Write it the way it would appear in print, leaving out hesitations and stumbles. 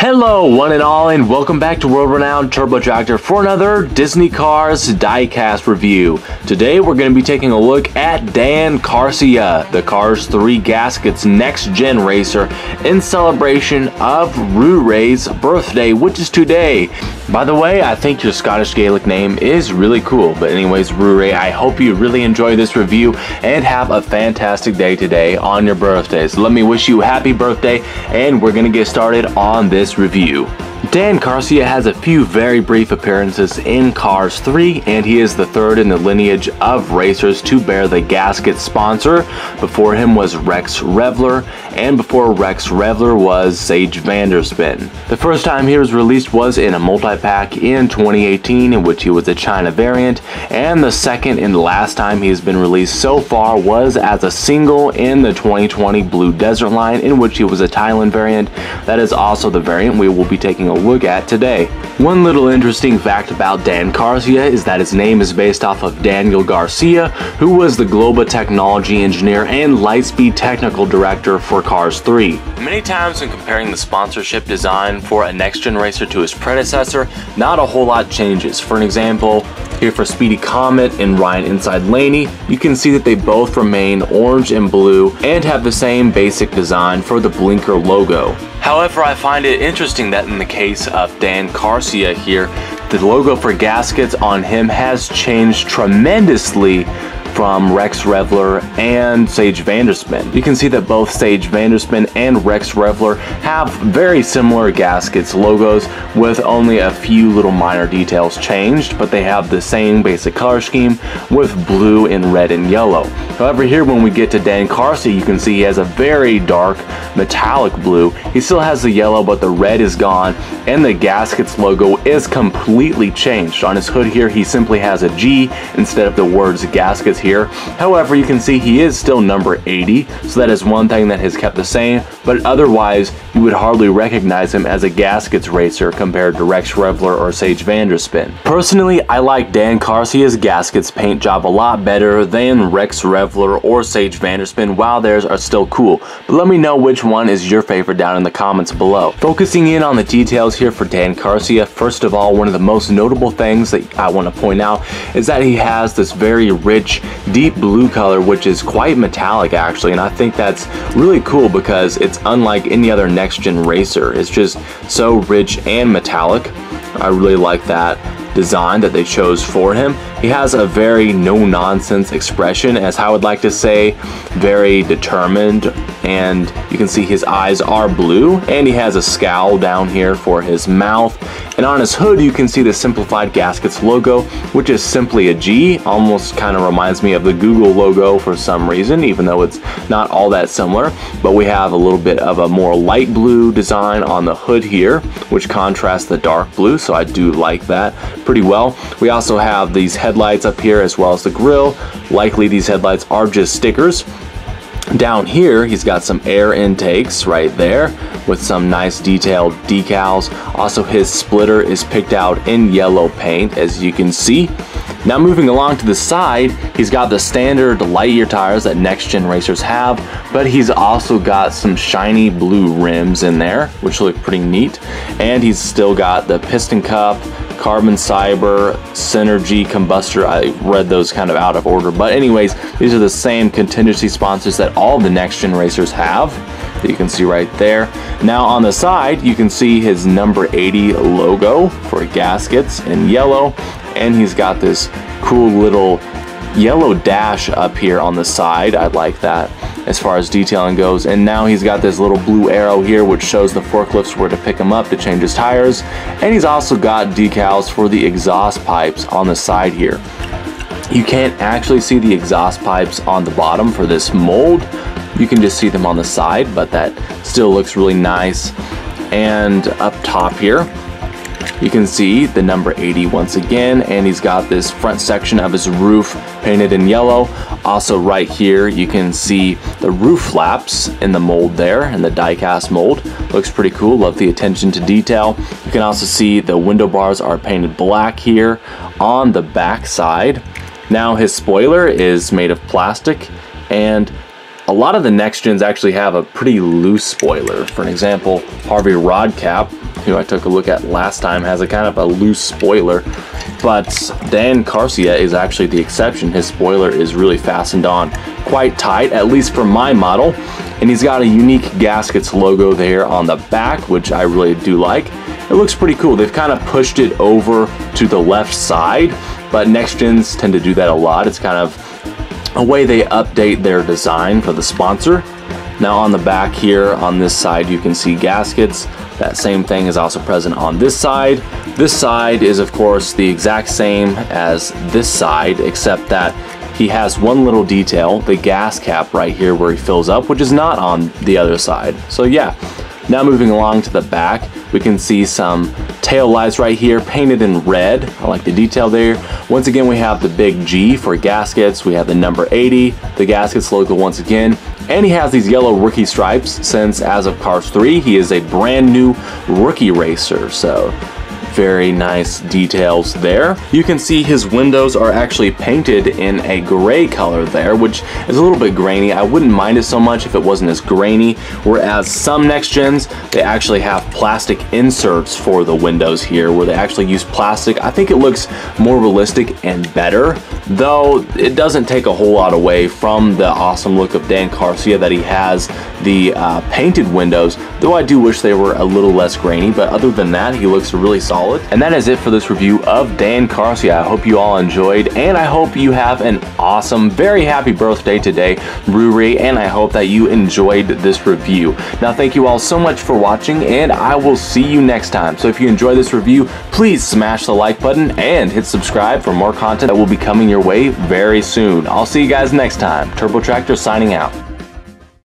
Hello one and all, and welcome back to world-renowned Turbo Tractor for another Disney Cars Diecast review. Today we're going to be taking a look at Dan Carcia, the Cars 3 Gask-Its next-gen racer, in celebration of Ruairidh's birthday, which is today. By the way, I think your Scottish Gaelic name is really cool. But anyways, Ruairidh, I hope you really enjoy this review and have a fantastic day today on your birthday. So let me wish you a happy birthday, and we're going to get started on this review. Dan Carcia has a few very brief appearances in Cars 3, and he is the third in the lineage of racers to bear the Gask-Its sponsor. Before him was Rex Revler, and before Rex Revler was Sage Vanderspin. The first time he was released was in a multi-pack in 2018, in which he was a China variant, and the second and last time he has been released so far was as a single in the 2020 Blue Desert line, in which he was a Thailand variant. That is also the variant we will be taking a look at today. One little interesting fact about Dan Carcia is that his name is based off of Daniel Garcia, who was the global technology engineer and Lightspeed technical director for Cars 3. Many times when comparing the sponsorship design for a next-gen racer to his predecessor, not a whole lot changes. For an example, here for Speedy Comet and Ryan Inside Laney, you can see that they both remain orange and blue and have the same basic design for the blinker logo. However, I find it interesting that in the case of Dan Carcia here, the logo for Gask-Its on him has changed tremendously from Rex Revler and Sage Vanderspin. You can see that both Sage Vanderspin and Rex Revler have very similar Gask-Its logos with only a few little minor details changed, but they have the same basic color scheme with blue and red and yellow. However, here when we get to Dan Carcia, you can see he has a very dark metallic blue. He still has the yellow, but the red is gone, and the Gask-Its logo is completely changed. On his hood here, he simply has a G instead of the words Gask-Its here. However, you can see he is still number 80, so that is one thing that has kept the same, but otherwise you would hardly recognize him as a Gask-Its racer compared to Rex Revler or Sage Vanderspin. Personally, I like Dan Carcia's Gask-Its paint job a lot better than Rex Revler or Sage Vanderspin, while theirs are still cool. But let me know which one is your favorite down in the comments below. Focusing in on the details here for Dan Carcia, first of all, one of the most notable things that I want to point out is that he has this very rich, deep blue color, which is quite metallic actually, and I think that's really cool because it's unlike any other next-gen racer. It's just so rich and metallic. I really like that design that they chose for him. He has a very no-nonsense expression, as I would like to say, very determined, and you can see his eyes are blue, and he has a scowl down here for his mouth. And on his hood you can see the simplified Gask-Its logo, which is simply a G. Almost kind of reminds me of the Google logo for some reason, even though it's not all that similar. But we have a little bit of a more light blue design on the hood here, which contrasts the dark blue, so I do like that pretty well. We also have these headlights up here as well as the grille. Likely these headlights are just stickers. Down here he's got some air intakes right there with some nice detailed decals. Also, his splitter is picked out in yellow paint, as you can see. Now moving along to the side, he's got the standard Lightyear tires that next-gen racers have, but he's also got some shiny blue rims in there, which look pretty neat. And he's still got the piston cup, carbon fiber, synergy, combustor. I read those kind of out of order, but anyways, these are the same contingency sponsors that all the next-gen racers have, that you can see right there. Now on the side, you can see his number 80 logo for Gask-Its in yellow, and he's got this cool little yellow dash up here on the side. I like that as far as detailing goes. And now he's got this little blue arrow here which shows the forklifts where to pick him up to change his tires, and he's also got decals for the exhaust pipes on the side here. You can't actually see the exhaust pipes on the bottom for this mold. You can just see them on the side, but that still looks really nice. And up top here you can see the number 80 once again, and he's got this front section of his roof painted in yellow. Also right here you can see the roof flaps in the mold there, in the diecast mold. Looks pretty cool. Love the attention to detail. You can also see the window bars are painted black here on the back side. Now his spoiler is made of plastic, and a lot of the next gens actually have a pretty loose spoiler. For an example, Harvey Rod Cap who I took a look at last time, has a kind of a loose spoiler, but Dan Carcia is actually the exception. His spoiler is really fastened on quite tight, at least for my model, and he's got a unique Gask-Its logo there on the back, which I really do like. It looks pretty cool. They've kind of pushed it over to the left side, but next gens tend to do that a lot. It's kind of a way they update their design for the sponsor. Now on the back here, on this side, you can see Gask-Its. That same thing is also present on this side. This side is of course the exact same as this side, except that he has one little detail, the gas cap right here where he fills up, which is not on the other side. So yeah, now moving along to the back, we can see some tail lights right here painted in red. I like the detail there. Once again, we have the big G for Gask-Its. We have the number 80, the Gask-Its logo once again. And he has these yellow rookie stripes since, as of Cars 3, he is a brand new rookie racer. So very nice details there. You can see his windows are actually painted in a gray color there, which is a little bit grainy. I wouldn't mind it so much if it wasn't as grainy, whereas some next gens, they actually have plastic inserts for the windows here, where they actually use plastic. I think it looks more realistic and better, though it doesn't take a whole lot away from the awesome look of Dan Carcia that he has the painted windows, though I do wish they were a little less grainy, but other than that, he looks really solid. And that is it for this review of Dan Carcia. I hope you all enjoyed, and I hope you have an awesome, very happy birthday today, Ruairidh, and I hope that you enjoyed this review. Now, thank you all so much for watching, and I will see you next time. So if you enjoyed this review, please smash the like button and hit subscribe for more content that will be coming your way very soon. I'll see you guys next time. Turbo Tractor signing out.